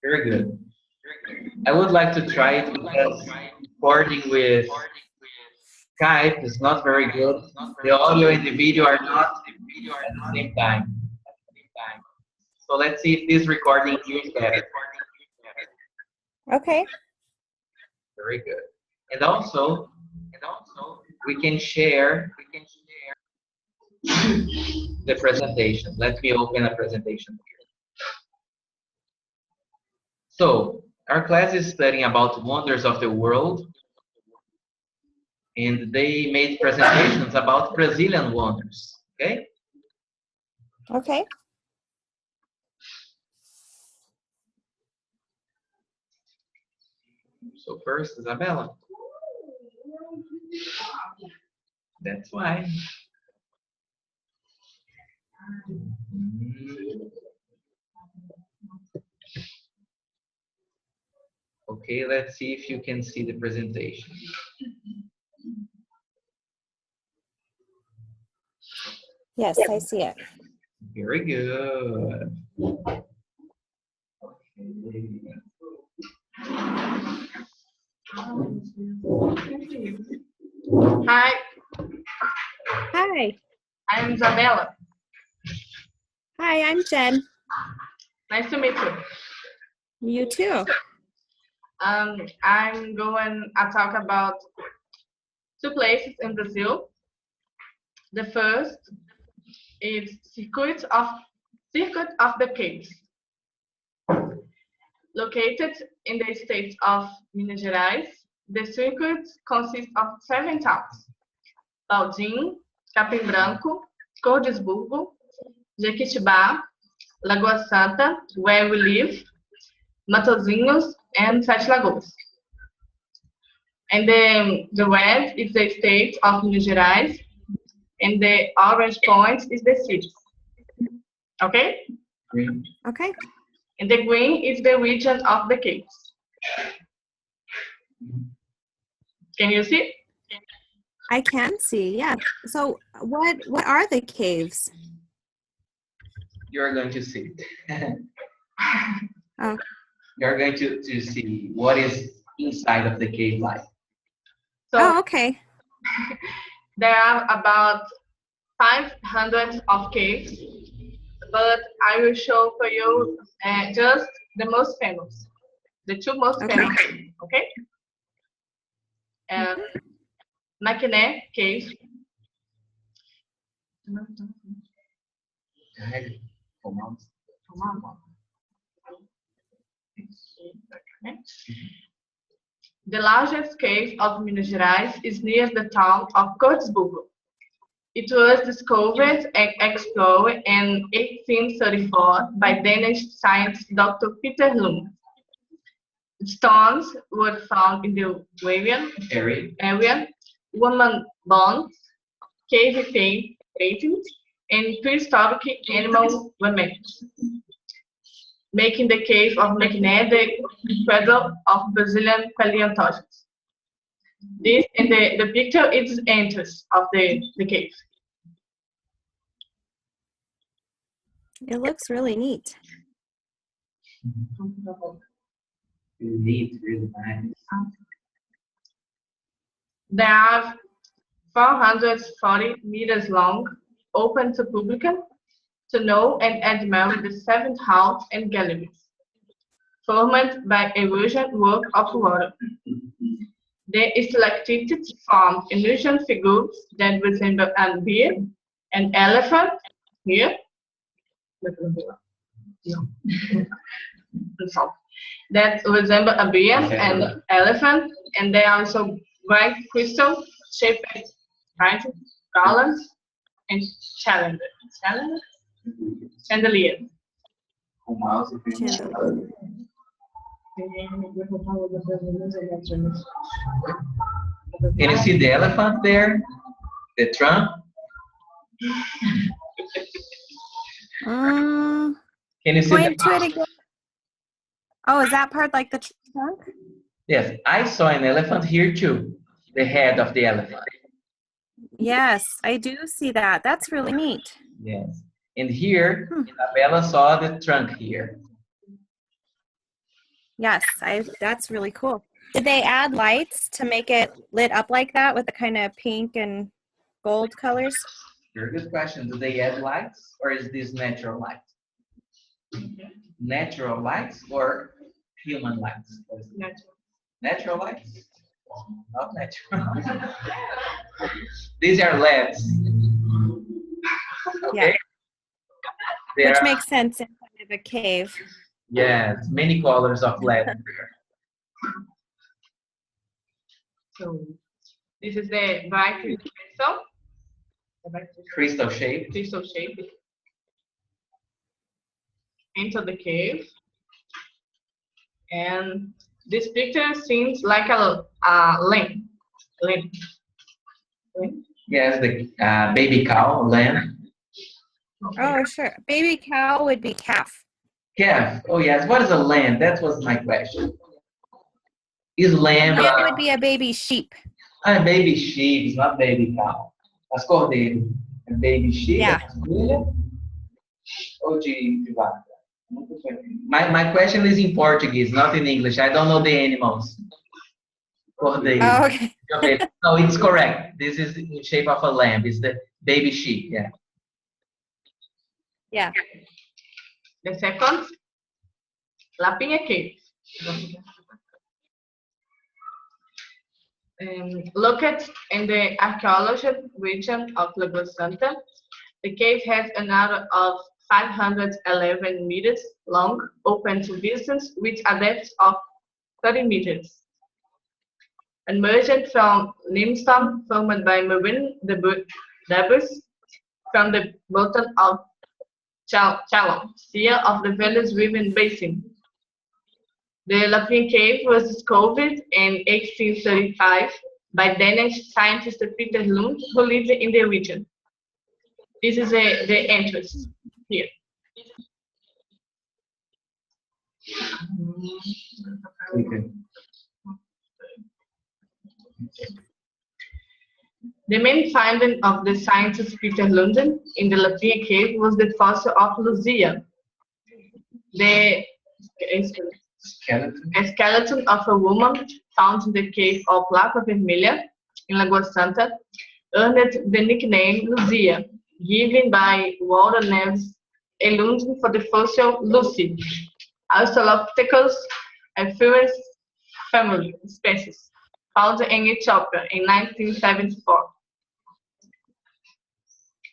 Very good. I would like to try it because recording with Skype is not very good. The audio and the video are not at the same time. So let's see if this recording here is better. Okay. Very good. And also, we can share the presentation. Let me open a presentation here. So, our class is studying about wonders of the world, and they made presentations about Brazilian wonders, okay? Okay. So first, Isabella. That's why. Okay, let's see if you can see the presentation. Yes, I see it. Very good. Hi, Hi. I'm Isabella. Hi, I'm Jen. Nice to meet you. You too. I'm going to talk about two places in Brazil. The first is Circuit of the Caves. Located in the state of Minas Gerais, the circuit consists of 7 towns: Baldim, Capim Branco, Cordisburgo, Jequitibá, Lagoa Santa, where we live, Matozinhos, and Sete Lagoas. And the red is the state of Minas Gerais, and the orange point is the city. Okay? Green. Okay. And the green is the region of the caves. Can you see? I can see, yeah. So what are the caves? You're going to see it. Oh. You're going to see what is inside of the cave like. So Okay. there are about 500 of caves, but I will show for you just the most famous, the 2 most famous, okay? Maquiné Cave. The largest cave of Minas Gerais is near the town of Cordisburgo. It was discovered and explored in 1834 by Danish scientist Dr. Peter Lund. Stones were found in the area, woman bones, cave paintings, and prehistoric animal remains, making the cave of Maquiné the cradle of Brazilian paleontology. This in the picture is the entrance of the cave. It looks really neat. Neat, really nice. They are 440 meters long, open to public to know and admire the 7 halls and galleries, formed by erosion work of water. They stalactites form illusion figures that resemble a bear, an elephant, here, that resemble a bear and elephant, and they are also bright crystal shaped garlands and chandeliers. Can you see the elephant there? The trunk? Can you see point to it again. Oh, is that part like the trunk? Yes, I saw an elephant here too. The head of the elephant. Yes, I do see that. That's really neat. Yes. And here, Isabella saw the trunk here. Yes, that's really cool. Did they add lights to make it lit up like that with the kind of pink and gold colors? Very good question. Do they add lights or is this natural light? Natural lights or human lights? Natural lights? Not natural. These are LEDs. Okay. Yeah. Which makes sense inside of a cave. Yes, many colors of LED there. So this is the bright crystal. Crystal shape. Crystal shape. Enter the cave. And this picture seems like a lamb. Yes, the baby cow, lamb. Oh, sure. Baby cow would be calf. Calf. Oh, yes. What is a lamb? That was my question. Is lamb It would be a baby sheep. a baby sheep? It's not baby cow. As cordeiro. A baby sheep. Yeah. Ou de vaca? My question is in Portuguese, not in English. I don't know the animals. Cordeiro. Oh, okay. No, it's correct. This is in shape of a lamb. It's the baby sheep. Yeah. Yeah. The second, Lapinha Cave. Located in the archaeological region of Lagoa Santa, the cave has an area of 511 meters long, open to visitors with a depth of 30 meters. Emergent from limestone formed by marine debris from the bottom of Chalon, Sea of the Velus River Basin. The Lapin Cave was discovered in 1835 by Danish scientist Peter Lund, who lived in the region. This is the entrance here. Okay. The main finding of the scientist Peter Lund in the Lapin Cave was the fossil of Luzia, a skeleton of a woman found in the cave of Lapa Vermelha in Lagoa Santa, earned the nickname Luzia, given by Walter Neves a Lund for the fossil Lucy, Australopithecus aepharus family species, found in Ethiopia in 1974.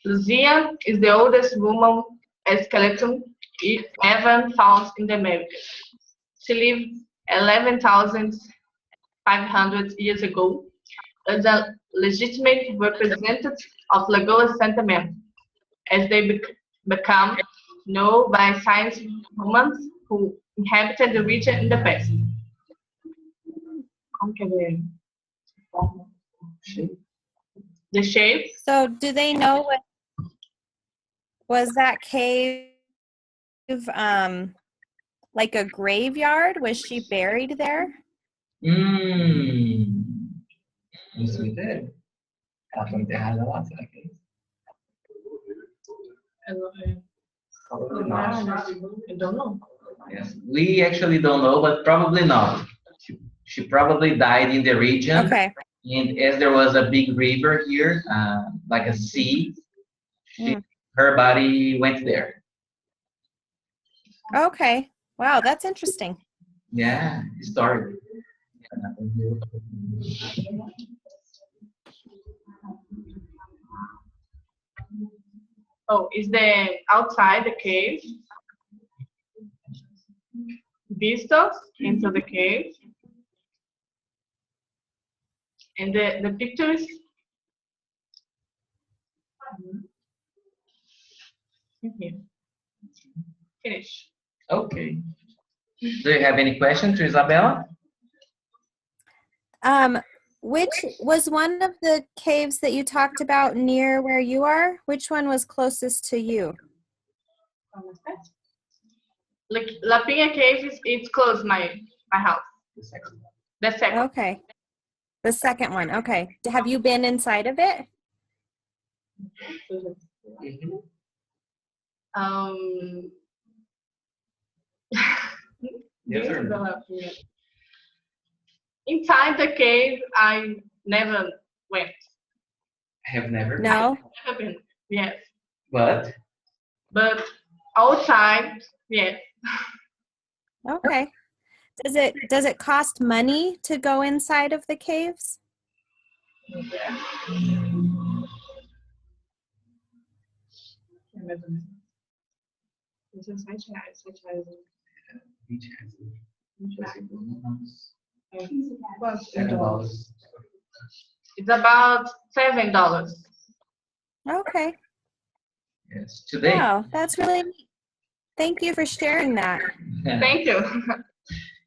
Luzia is the oldest woman skeleton ever found in the Americas. She lived 11,500 years ago as a legitimate representative of Lagoa Santa Man, as they become known by science humans who inhabited the region in the past. The shape. So do they know what was that cave like a graveyard? Was she buried there? Isso me deu. Ela foi enterrada lá, será que é isso? Probably not. I don't know. Yes. We actually don't know, but probably not. She probably died in the region. Okay. And as there was a big river here, like a sea, her body went there. Okay. Wow, that's interesting. Yeah, historic. Oh, is the outside the cave? Vistas into the cave. And the pictures. Here. Finish. Okay. Do you have any questions to Isabella? Which was one of the caves that you talked about near where you are? Which one was closest to you? Like Lapinha Cave it's close my house. The second. Okay. The second one. Okay. Have you been inside of it? Yes or no? Inside the cave, I never went. Have never. No. Never been. Yes. But But outside, yes. Okay. Does it cost money to go inside of the caves? each has $7. It's about $7. Okay. Yes, today. Wow, that's really neat. Thank you for sharing that. Thank you.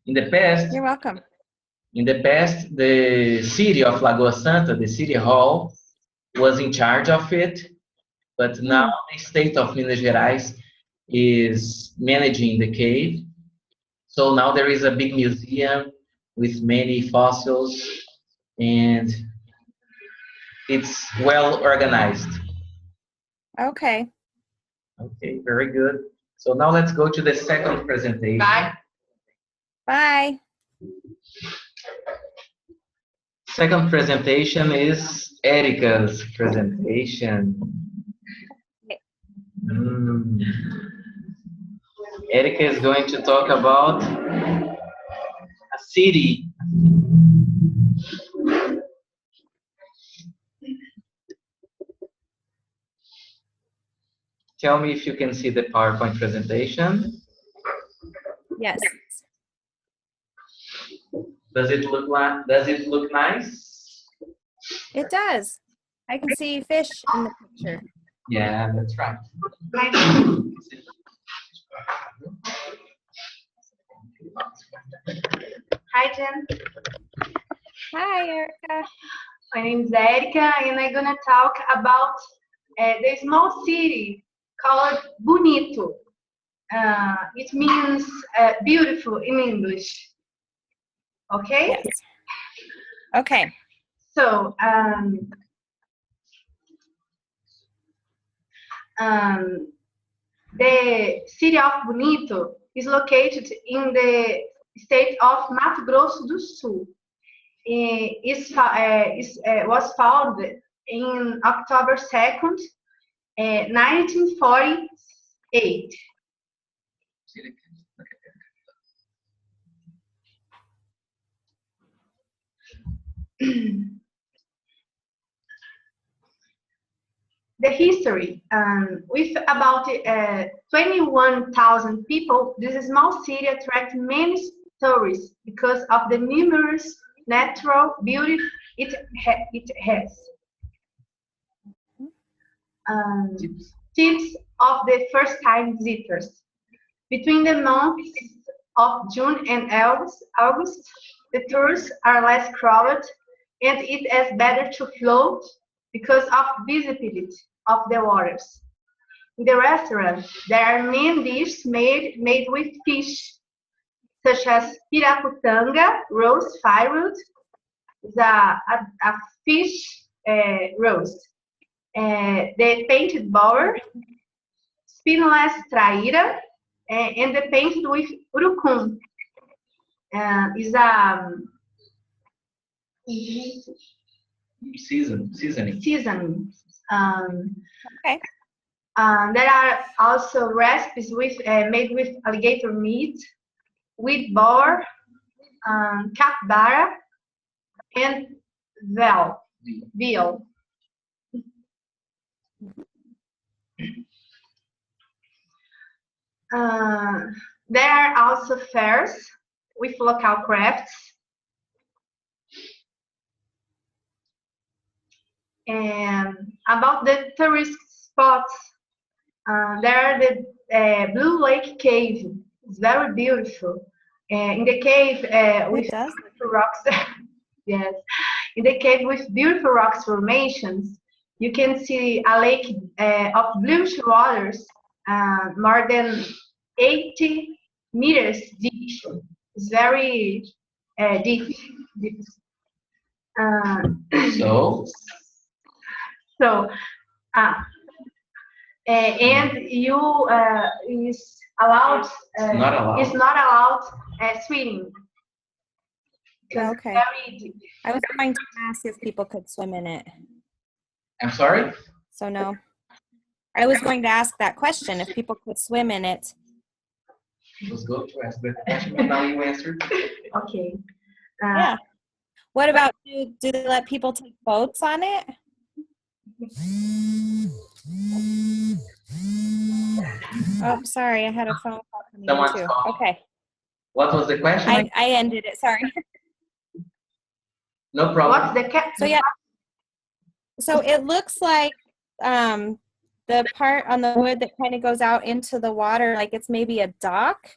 In the past, You're welcome. the city of Lagoa Santa, the city hall, was in charge of it, but now the state of Minas Gerais is managing the cave. So now there is a big museum with many fossils, and it's well organized. Okay. Okay, very good. So now let's go to the second presentation. Bye. Bye. Second presentation is Erica's presentation. Erica is going to talk about a city. Tell me if you can see the PowerPoint presentation. Yes. Does it look nice? It does. I can see fish in the picture. Yeah, that's right. Hi, Jen. Hi, Erica. My name is Erica, and I'm gonna talk about the small city called Bonito. It means beautiful in English. Okay? Yes. Okay. So, the city of Bonito is located in the state of Mato Grosso do Sul. Was founded in October 2nd, 1948. The history, with about 21,000 people, this small city attracts many tourists because of the numerous natural beauty it has. Tips of the first-time visitors. Between the months of June and August, the tours are less crowded and it is better to float because of visibility of the waters. In the restaurant, there are many dishes made with fish, such as piraputanga, roast firewood, a fish roast, the painted bower, spineless traíra, and the painted with urucum. Is a seasoning. Okay. There are also recipes made with alligator meat, wheat boar, capybara, and veal. There are also fairs with local crafts. And about the tourist spots, there are the Blue Lake Cave. It's very beautiful. In the cave with beautiful rocks, yes. In the cave with beautiful rocks formations, you can see a lake of bluish waters, more than 80 meters deep. It's very deep. And you is allowed. Not allowed. It's not allowed swimming. Because it's Okay. very deep. I was going to ask if people could swim in it. I'm sorry? So no. I was going to ask that question if people could swim in it. It was good to ask that question, but now you answered. Okay. Yeah. What about do they let people take boats on it? Oh, sorry, I had a phone call coming in Someone's too. calling. Okay. What was the question? I ended it, sorry. No problem. What's the cat? So yeah. So it looks like the part on the wood that kind of goes out into the water, like it's maybe a dock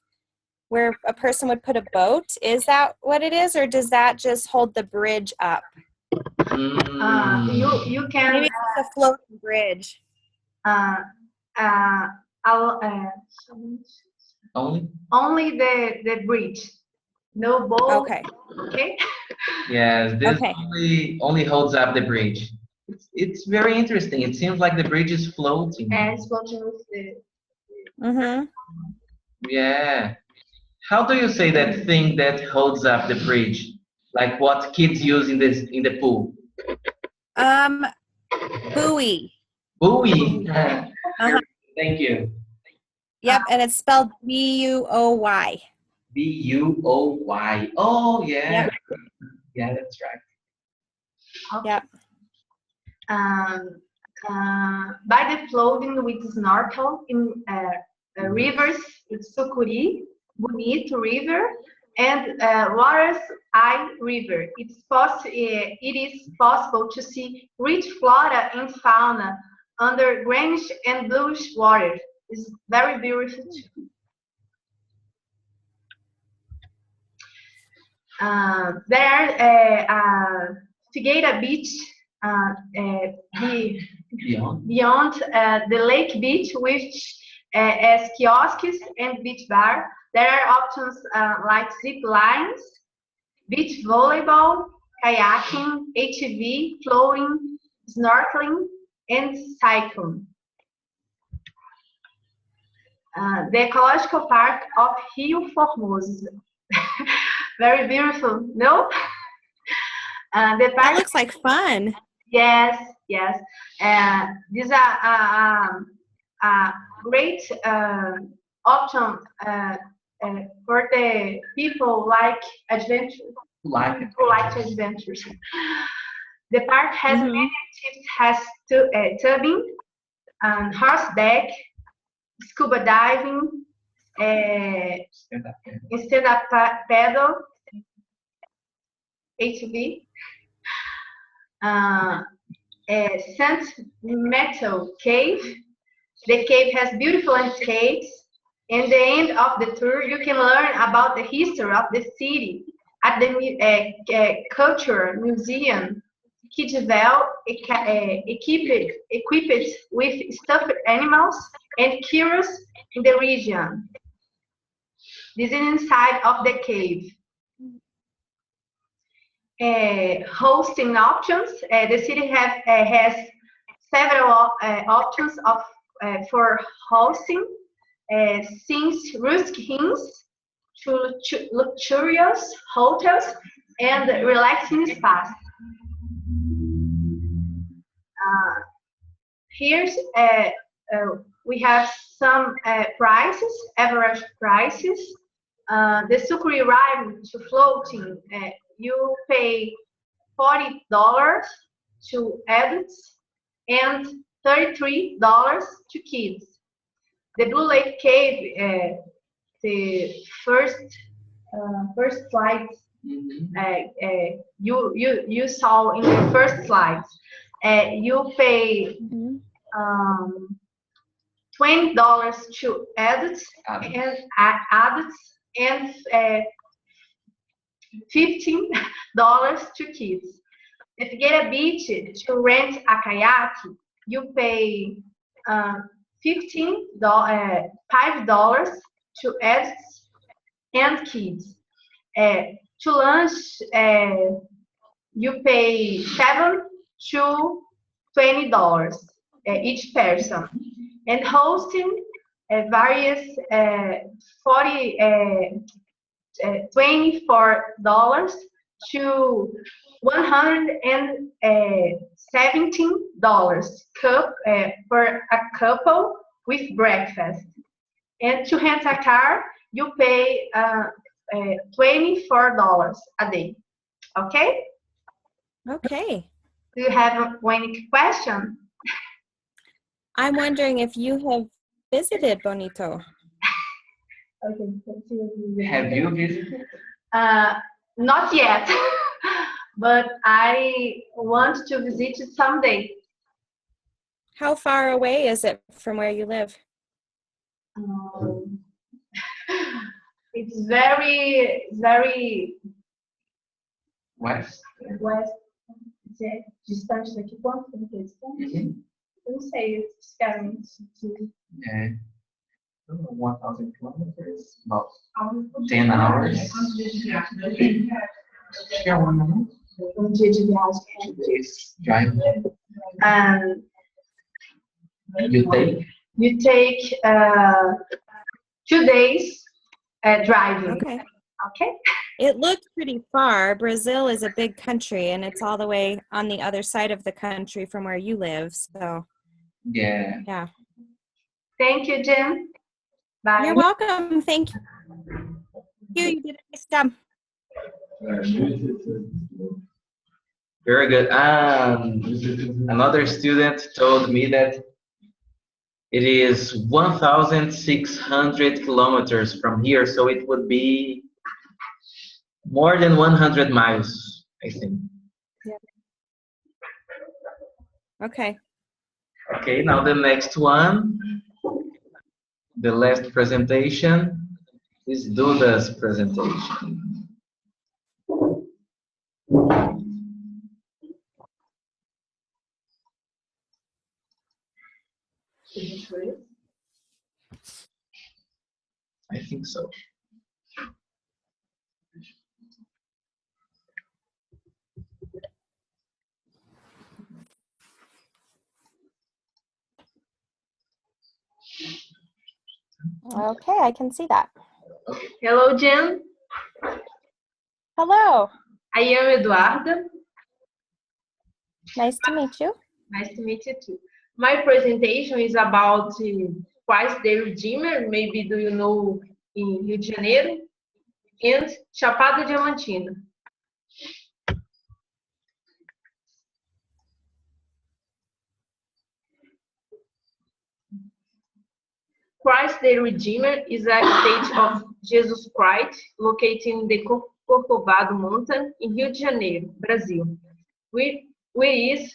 where a person would put a boat. Is that what it is, or does that just hold the bridge up? You can Maybe it's a floating bridge. Only? the bridge, no boat. Okay. Okay. Yes, this Okay. only holds up the bridge. It's very interesting. It seems like the bridge is floating. And it's floating with the. Mm-hmm. Yeah. How do you say that thing that holds up the bridge? Like what kids use in the pool? Buoy. Buoy. Uh-huh. Thank you. Yep, and it's spelled B-U-O-Y. Buoy. Oh yeah. Yep. Yeah, that's right. Yep. By the floating with snorkel in rivers, it's Sucuri, Bonito River, and Waters Eye River. It is possible to see rich flora and fauna under greenish and bluish water. It's very beautiful too. There are Figueira Beach beyond the lake beach, which has kiosks and beach bar. There are options like zip lines, beach volleyball, kayaking, ATV, floating, snorkeling, and cycling. The ecological park of Rio Formoso. Very beautiful, no? The park That looks like fun. Yes. These are great option for the people like adventure. People like adventures. The park has many activities, has tubing, horseback, scuba diving, stand-up paddle, ATV. St. Metal Cave. The cave has beautiful landscapes. In the end of the tour, you can learn about the history of the city at the Culture Museum. Kids well equipped with stuffed animals and curious in the region. This is inside of the cave. Hosting options. The city has several options for hosting, since rustic inns to luxurious hotels and relaxing spas. Here's we have some prices, average prices. The Sucuri ride to floating, you pay $40 to adults and $33 to kids. The Blue Lake Cave, the first slide you saw in the first slide, you pay $20 to adults and $15 to kids. If you get a beach to rent a kayak, you pay $5 to adults and kids. To lunch, you pay $7 to $20 each person. And hosting varies 40 $24 to $117 for a couple with breakfast. And to rent a car, you pay $24 a day. Okay? Okay. Do you have any question? I'm wondering if you have visited Bonito. Have you visited? Not yet, but I want to visit it someday. How far away is it from where you live? It's very, very West? west. Distante daqui quanto? Como que é distante? Eu não sei, sinceramente. Yeah. 1,000 kilometers, about 10 hours. Yeah, 1 month. Dia de viagem. 2 days driving. And You take? you take 2 days driving. Okay. Okay? It looks pretty far. Brazil is a big country, and it's all the way on the other side of the country from where you live. So, Yeah. yeah. Thank you, Jen. Bye. You're welcome. Thank you. You did a nice job. Very good. Another student told me that it is 1,600 kilometers from here, so it would be more than 100 miles, I think. Okay. Okay, now the next one, the last presentation is Duda's presentation. I think so. Okay, I can see that. Hello, Jen. Hello. I am Eduarda. Nice to meet you. Nice to meet you too. My presentation is about Christ the Redeemer, maybe do you know, in Rio de Janeiro, and Chapada Diamantina. Christ the Redeemer is a state of Jesus Christ located in the Corcovado mountain in Rio de Janeiro, Brazil, which is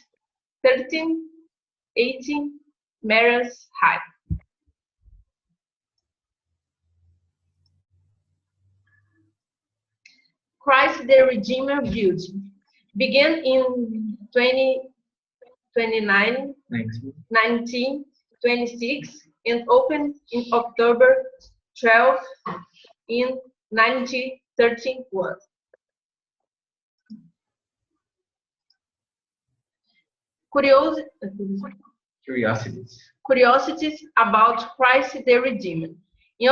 1318 meters high. Christ the Redeemer building began in 1926 and opened in October 12 in 1931. Curiosities about Christ the Redeemer. In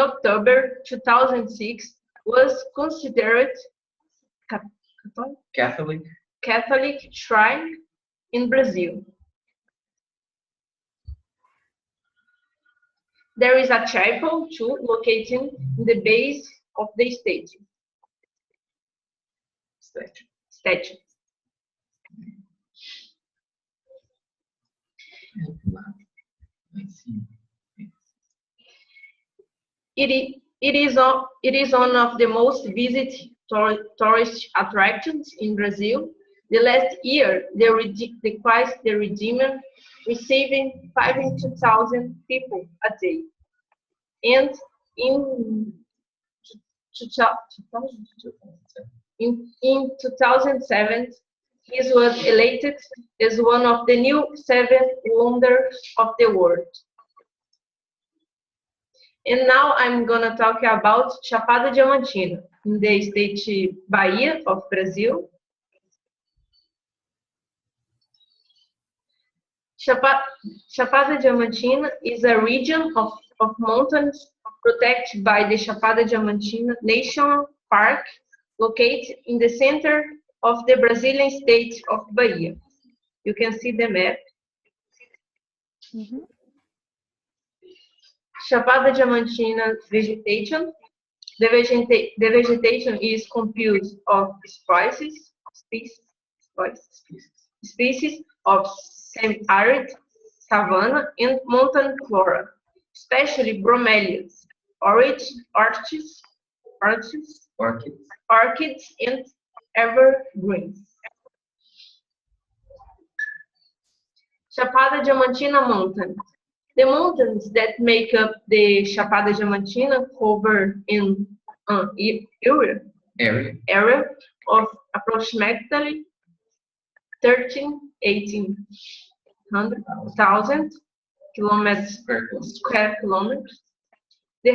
October 2006 was considered Catholic shrine in Brazil. There is a chapel too located in the base of the statue. It is one of the most visited tourist attractions in Brazil. The last year, the Christ the Redeemer receiving 52,000 people a day. And in 2007, he was elected as one of the new 7 wonders of the world. And now I'm gonna talk about Chapada Diamantina in the state Bahia of Brazil. Chapada Diamantina is a region of mountains of protected by the Chapada Diamantina National Park, located in the center of the Brazilian state of Bahia. You can see the map. Mhm. Chapada Diamantina vegetation. The vegetation is composed of species of semi-arid, savanna, and mountain flora, especially bromeliads, orchids, and evergreens. Chapada Diamantina Mountain. The mountains that make up the Chapada Diamantina cover an area of approximately 18,000 square kilometers. The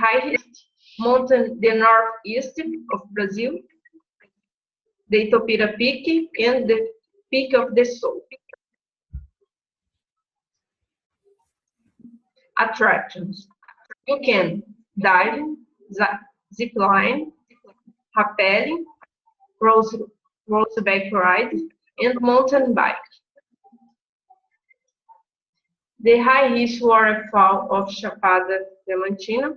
highest mountain, the northeast of Brazil, the Itopira Peak, and the Peak of the Soul. Attractions. You can dive, zip line, rappelling, horseback ride, and mountain bike. The highest waterfall of Chapada Diamantina,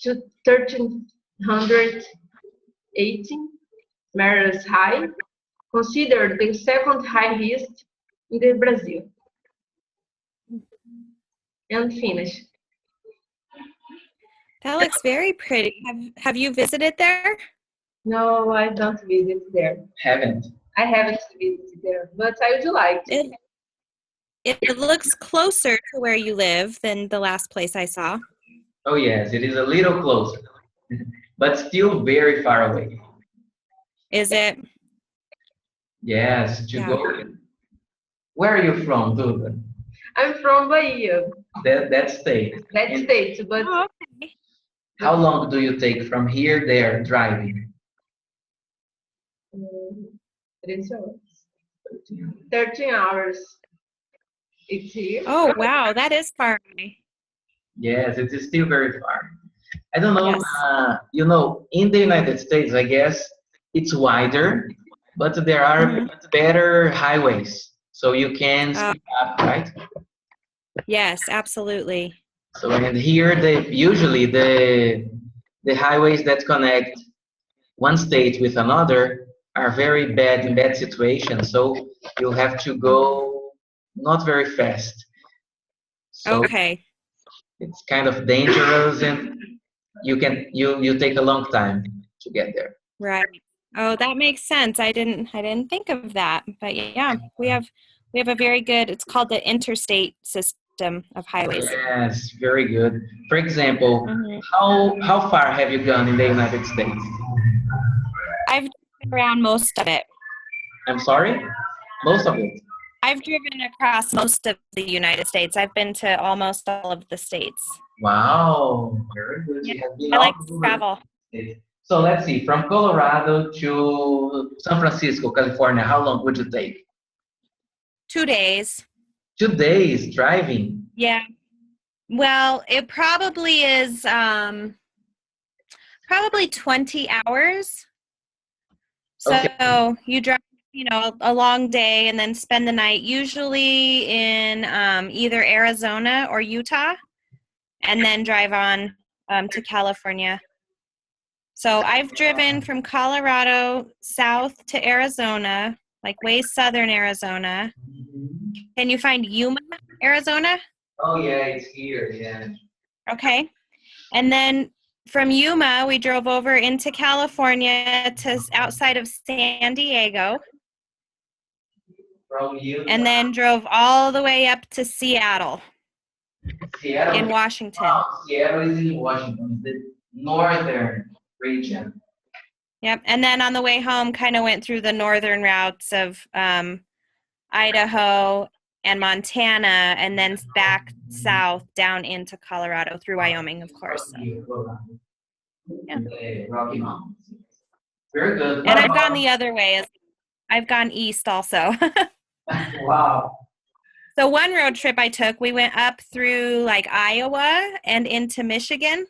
to 1,380 meters high, considered the second highest in the Brazil. And finish. That looks very pretty. Have you visited there? No, I don't visit there. Haven't. I haven't visited there, but I would like to. It looks closer to where you live than the last place I saw. Oh yes, it is a little closer, but still very far away. Is it? Yes, to Yeah. go. Where are you from, Duda? I'm from Bahia, That state. that And state, but Oh, okay. how long do you take from here there driving? 13 hours. It's here. Oh, wow, that is far away. Yes, it is still very far. I don't know. Yes. In the United States, I guess it's wider, but there are Mhm. better highways, so you can Oh. speed up, right? Yes, absolutely. So and here usually the highways that connect one state with another are very bad in bad situations. So you have to go not very fast. So Okay. it's kind of dangerous, and you take a long time to get there. Right. Oh, that makes sense. I didn't think of that. But yeah, we have a very good, it's called the interstate system of highways. Yes, very good. For example, Mhm. how far have you gone in the United States? I've driven around most of it. I'm sorry? Most of it. I've driven across most of the United States. I've been to almost all of the states. Wow, very good. Yeah, You have been I like all to over travel. the States. So let's see, from Colorado to San Francisco, California, how long would you take? 2 days. 2 days driving? Yeah. Well, it probably is probably 20 hours. So Okay. you drive, a long day and then spend the night, usually in either Arizona or Utah, and then drive on to California. So I've driven from Colorado south to Arizona, like way southern Arizona. Can you find Yuma, Arizona? Oh yeah, it's here, yeah. Okay. And then from Yuma, we drove over into California to outside of San Diego, From you, and then drove all the way up to Seattle Seattle. in Washington. Wow, Seattle is in Washington, the northern region. Yep. And then on the way home, kind of went through the northern routes of Idaho and Montana, and then back south down into Colorado through Wyoming, of course. So, yeah. The Rocky Mountains. Very good. And I've gone the other way. I've gone east also. Wow. So one road trip I took, we went up through like Iowa and into Michigan.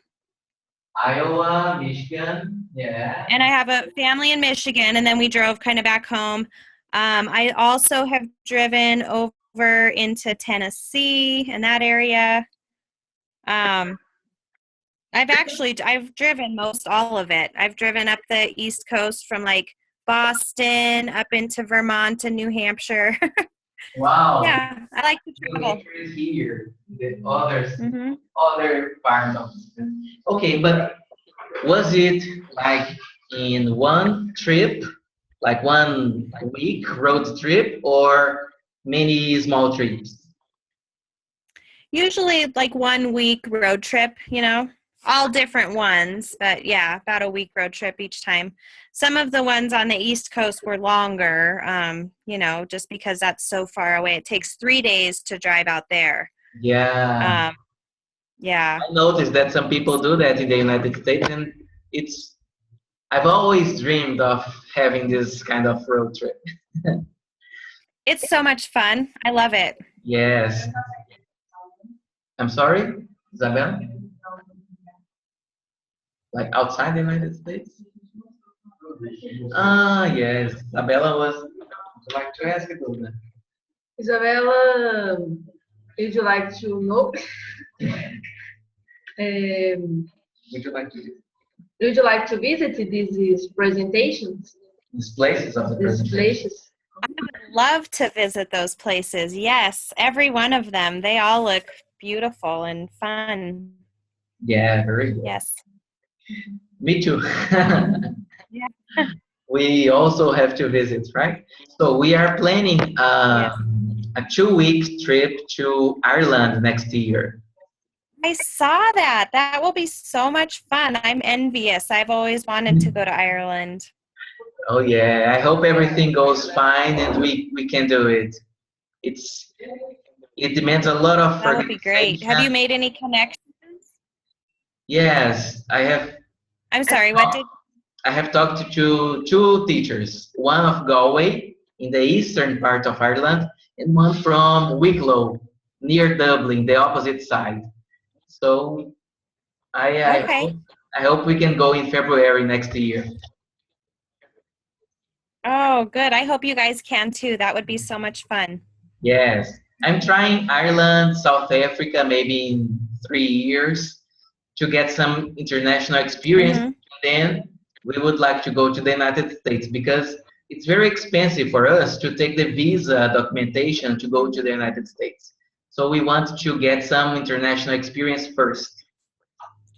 Iowa, Michigan, yeah. And I have a family in Michigan, and then we drove kind of back home. I also have driven over into Tennessee and that area. I've driven most all of it. I've driven up the East Coast from like Boston up into Vermont and New Hampshire. Wow. Yeah, I like to The travel. nature is here. The others, Mm-hmm. other part of it. Okay, but was it like in one trip, like 1 week road trip, or many small trips? Usually like 1 week road trip, you know, all different ones, but yeah, about a week road trip each time. Some of the ones on the East Coast were longer, you know, just because that's so far away. It takes 3 days to drive out there. Yeah. Yeah. I noticed that some people do that in the United States, and it's I've always dreamed of having this kind of road trip. It's so much fun. I love it. Yes. I'm sorry, Isabel? Like outside the United States? Ah, yes. Isabella would you like to ask it, Luna? Isabella, would you like to know? Would you like to Would you like to visit these presentations, these places of the these presentation? places? I would love to visit those places. Yes, every one of them. They all look beautiful and fun. Yeah, very good. Yes. Me too. Yeah. We also have to visit, right? So we are planning Yes. a 2 week trip to Ireland next year. I saw that. That will be so much fun. I'm envious. I've always wanted to go to Ireland. Oh yeah, I hope everything goes fine and we can do it. It demands a lot of That would be great. Have you organization. made any connections? Yes, I'm sorry, what did I have talked to two teachers, one of Galway in the eastern part of Ireland and one from Wicklow near Dublin, the opposite side. So Okay. I hope we can go in February next year. Oh, good. I hope you guys can too. That would be so much fun. Yes, I'm trying Ireland, South Africa, maybe in 3 years to get some international experience. Hmm. Then we would like to go to the United States because it's very expensive for us to take the visa documentation to go to the United States. So we want to get some international experience first.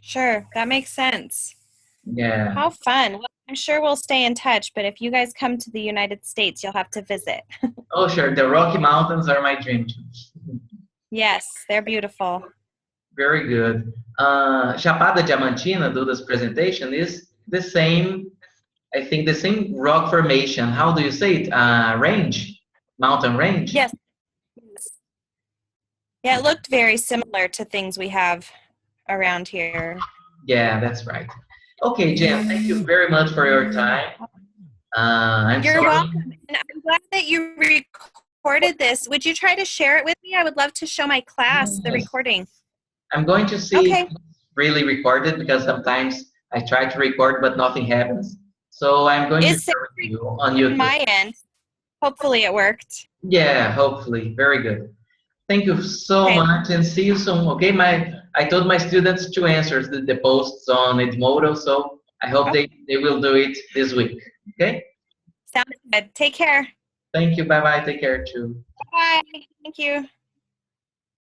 Sure, that makes sense. Yeah. How fun. Well, I'm sure we'll stay in touch, but if you guys come to the United States, you'll have to visit. Oh, sure. The Rocky Mountains are my dream too. Yes, they're beautiful. Very good. Chapada Diamantina, Duda's presentation, is the same, I think, the same rock formation. How do you say it? Range? Mountain range? Yes. Yeah, it looked very similar to things we have around here. Yeah, that's right. Okay, Jen, thank you very much for your time. I'm You're sorry. welcome. And I'm glad that you recorded this. Would you try to share it with me? I would love to show my class the Yes. recording. I'm going to see Okay. if it's really recorded because sometimes I try to record but nothing happens. So I'm going to It's share with you on on YouTube. my end. Hopefully it worked. Yeah, hopefully. Very good. Thank you so Okay. much and see you soon. Okay, I told my students to answer the posts on Edmodo, so I hope they will do it this week. Okay? Sounds good. Take care. Thank you. Bye bye. Take care too. Bye. Thank you.